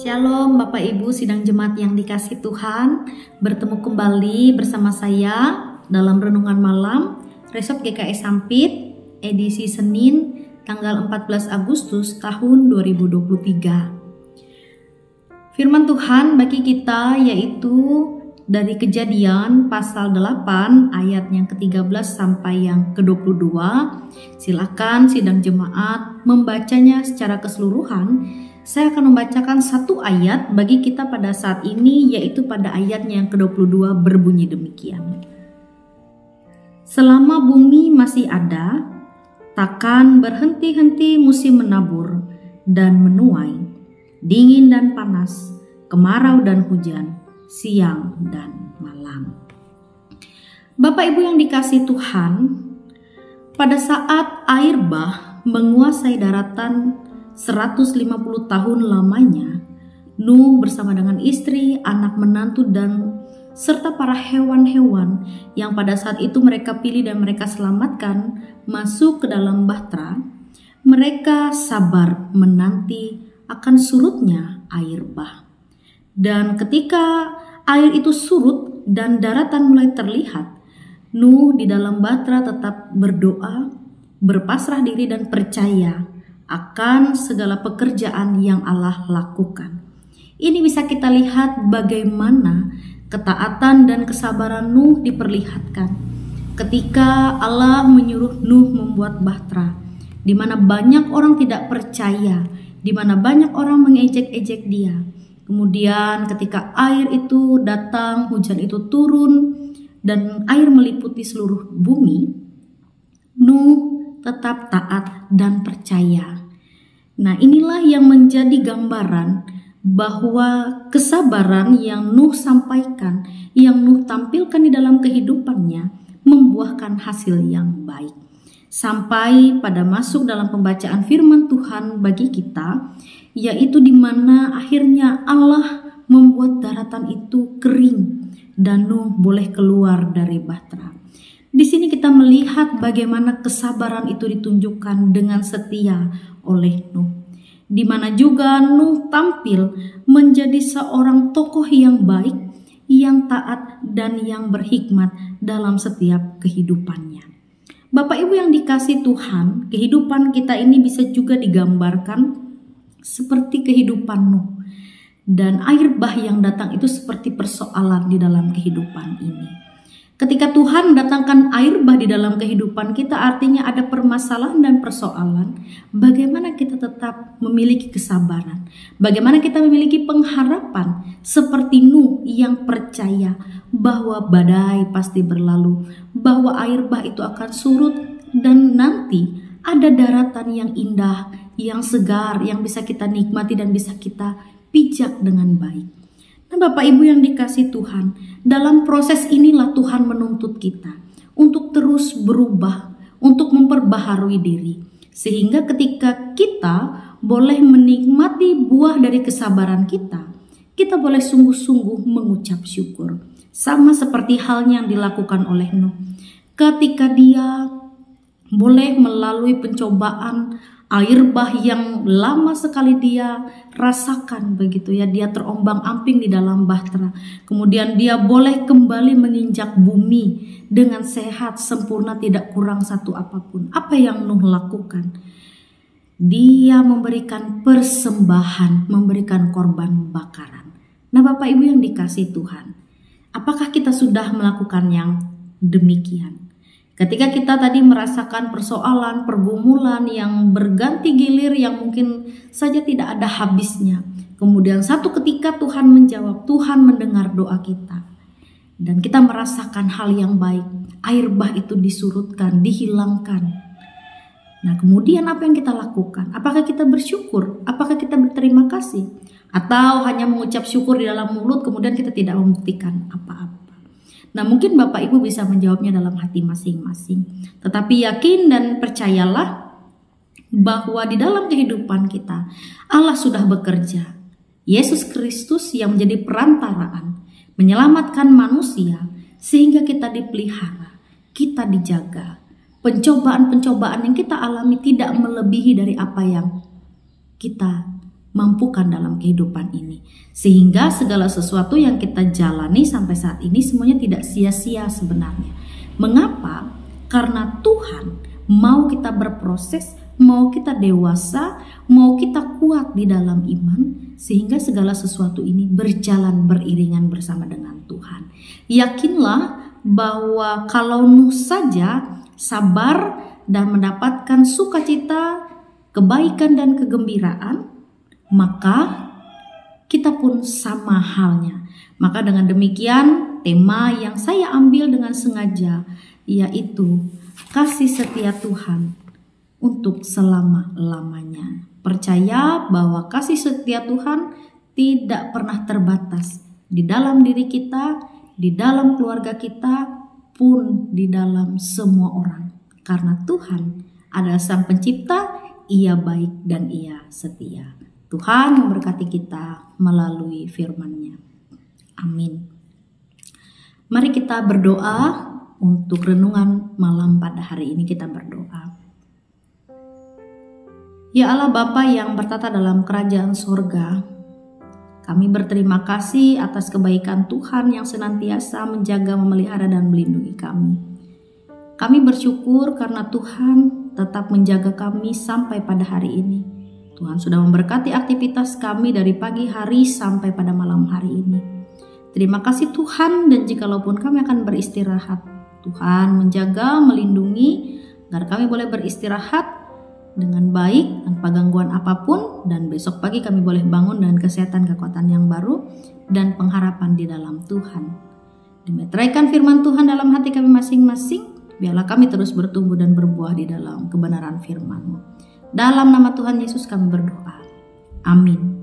Shalom Bapak Ibu sidang jemaat yang dikasihi Tuhan. Bertemu kembali bersama saya dalam Renungan Malam Resop GKS Sampit edisi Senin tanggal 14 Agustus tahun 2023. Firman Tuhan bagi kita yaitu dari Kejadian pasal 8 ayat yang ke-13 sampai yang ke-22. Silakan sidang jemaat membacanya secara keseluruhan. Saya akan membacakan satu ayat bagi kita pada saat ini, yaitu pada ayatnya yang ke-22 berbunyi demikian. Selama bumi masih ada, takkan berhenti-henti musim menabur dan menuai, dingin dan panas, kemarau dan hujan, siang dan malam. Bapak Ibu yang dikasihi Tuhan, pada saat air bah menguasai daratan 150 tahun lamanya, Nuh bersama dengan istri, anak menantu dan serta para hewan-hewan yang pada saat itu mereka pilih dan mereka selamatkan masuk ke dalam bahtera. Mereka sabar menanti akan surutnya air bah. Dan ketika air itu surut dan daratan mulai terlihat, Nuh di dalam bahtera tetap berdoa, berpasrah diri dan percaya akan segala pekerjaan yang Allah lakukan. Ini bisa kita lihat bagaimana ketaatan dan kesabaran Nuh diperlihatkan ketika Allah menyuruh Nuh membuat bahtera, di mana banyak orang tidak percaya, di mana banyak orang mengejek-ejek dia. Kemudian ketika air itu datang, hujan itu turun dan air meliputi seluruh bumi, Nuh tetap taat dan percaya. Nah, inilah yang menjadi gambaran bahwa kesabaran yang Nuh sampaikan, yang Nuh tampilkan di dalam kehidupannya membuahkan hasil yang baik. Sampai pada masuk dalam pembacaan firman Tuhan bagi kita, yaitu di mana akhirnya Allah membuat daratan itu kering dan Nuh boleh keluar dari bahtera. Di sini kita melihat bagaimana kesabaran itu ditunjukkan dengan setia oleh Nuh. Di mana juga Nuh tampil menjadi seorang tokoh yang baik, yang taat dan yang berhikmat dalam setiap kehidupannya. Bapak Ibu yang dikasihi Tuhan, kehidupan kita ini bisa juga digambarkan seperti kehidupan Nuh. Dan air bah yang datang itu seperti persoalan di dalam kehidupan ini. Ketika Tuhan mendatangkan air bah di dalam kehidupan kita, artinya ada permasalahan dan persoalan. Bagaimana kita tetap memiliki kesabaran? Bagaimana kita memiliki pengharapan seperti Nuh yang percaya bahwa badai pasti berlalu, bahwa air bah itu akan surut dan nanti ada daratan yang indah, yang segar, yang bisa kita nikmati dan bisa kita pijak dengan baik. Nah, Bapak Ibu yang dikasihi Tuhan, dalam proses inilah Tuhan menuntut kita untuk terus berubah, untuk memperbaharui diri. Sehingga ketika kita boleh menikmati buah dari kesabaran kita, kita boleh sungguh-sungguh mengucap syukur. Sama seperti halnya yang dilakukan oleh Nuh. Ketika dia boleh melalui pencobaan air bah yang lama sekali dia rasakan begitu ya, dia terombang-ambing di dalam bahtera. Kemudian dia boleh kembali menginjak bumi dengan sehat, sempurna, tidak kurang satu apapun. Apa yang Nuh lakukan? Dia memberikan persembahan, memberikan korban bakaran. Nah, Bapak Ibu yang dikasihi Tuhan, apakah kita sudah melakukan yang demikian? Ketika kita tadi merasakan persoalan, pergumulan yang berganti gilir yang mungkin saja tidak ada habisnya. Kemudian satu ketika Tuhan menjawab, Tuhan mendengar doa kita. Dan kita merasakan hal yang baik. Air bah itu disurutkan, dihilangkan. Nah, kemudian apa yang kita lakukan? Apakah kita bersyukur? Apakah kita berterima kasih? Atau hanya mengucap syukur di dalam mulut kemudian kita tidak membuktikan apa-apa? Nah, mungkin Bapak Ibu bisa menjawabnya dalam hati masing-masing. Tetapi yakin dan percayalah bahwa di dalam kehidupan kita Allah sudah bekerja. Yesus Kristus yang menjadi perantaraan menyelamatkan manusia sehingga kita dipelihara, kita dijaga. Pencobaan-pencobaan yang kita alami tidak melebihi dari apa yang kita mampukan dalam kehidupan ini. Sehingga segala sesuatu yang kita jalani sampai saat ini semuanya tidak sia-sia sebenarnya. Mengapa? Karena Tuhan mau kita berproses, mau kita dewasa, mau kita kuat di dalam iman, sehingga segala sesuatu ini berjalan beriringan bersama dengan Tuhan. Yakinlah bahwa kalau Nuh saja sabar dan mendapatkan sukacita, kebaikan dan kegembiraan, maka kita pun sama halnya. Maka dengan demikian tema yang saya ambil dengan sengaja yaitu kasih setia Tuhan untuk selama-lamanya. Percaya bahwa kasih setia Tuhan tidak pernah terbatas di dalam diri kita, di dalam keluarga kita, pun di dalam semua orang. Karena Tuhan adalah Sang Pencipta, Ia baik dan Ia setia. Tuhan memberkati kita melalui firman-Nya. Amin. Mari kita berdoa untuk renungan malam pada hari ini. Kita berdoa. Ya Allah Bapa yang bertata dalam kerajaan sorga, kami berterima kasih atas kebaikan Tuhan yang senantiasa menjaga, memelihara, dan melindungi kami. Kami bersyukur karena Tuhan tetap menjaga kami sampai pada hari ini. Tuhan sudah memberkati aktivitas kami dari pagi hari sampai pada malam hari ini. Terima kasih Tuhan, dan jikalaupun kami akan beristirahat, Tuhan menjaga, melindungi, agar kami boleh beristirahat dengan baik tanpa gangguan apapun, dan besok pagi kami boleh bangun dengan kesehatan, kekuatan yang baru, dan pengharapan di dalam Tuhan. Dimeteraikan firman Tuhan dalam hati kami masing-masing, biarlah kami terus bertumbuh dan berbuah di dalam kebenaran firman-Mu. Dalam nama Tuhan Yesus kami berdoa. Amin.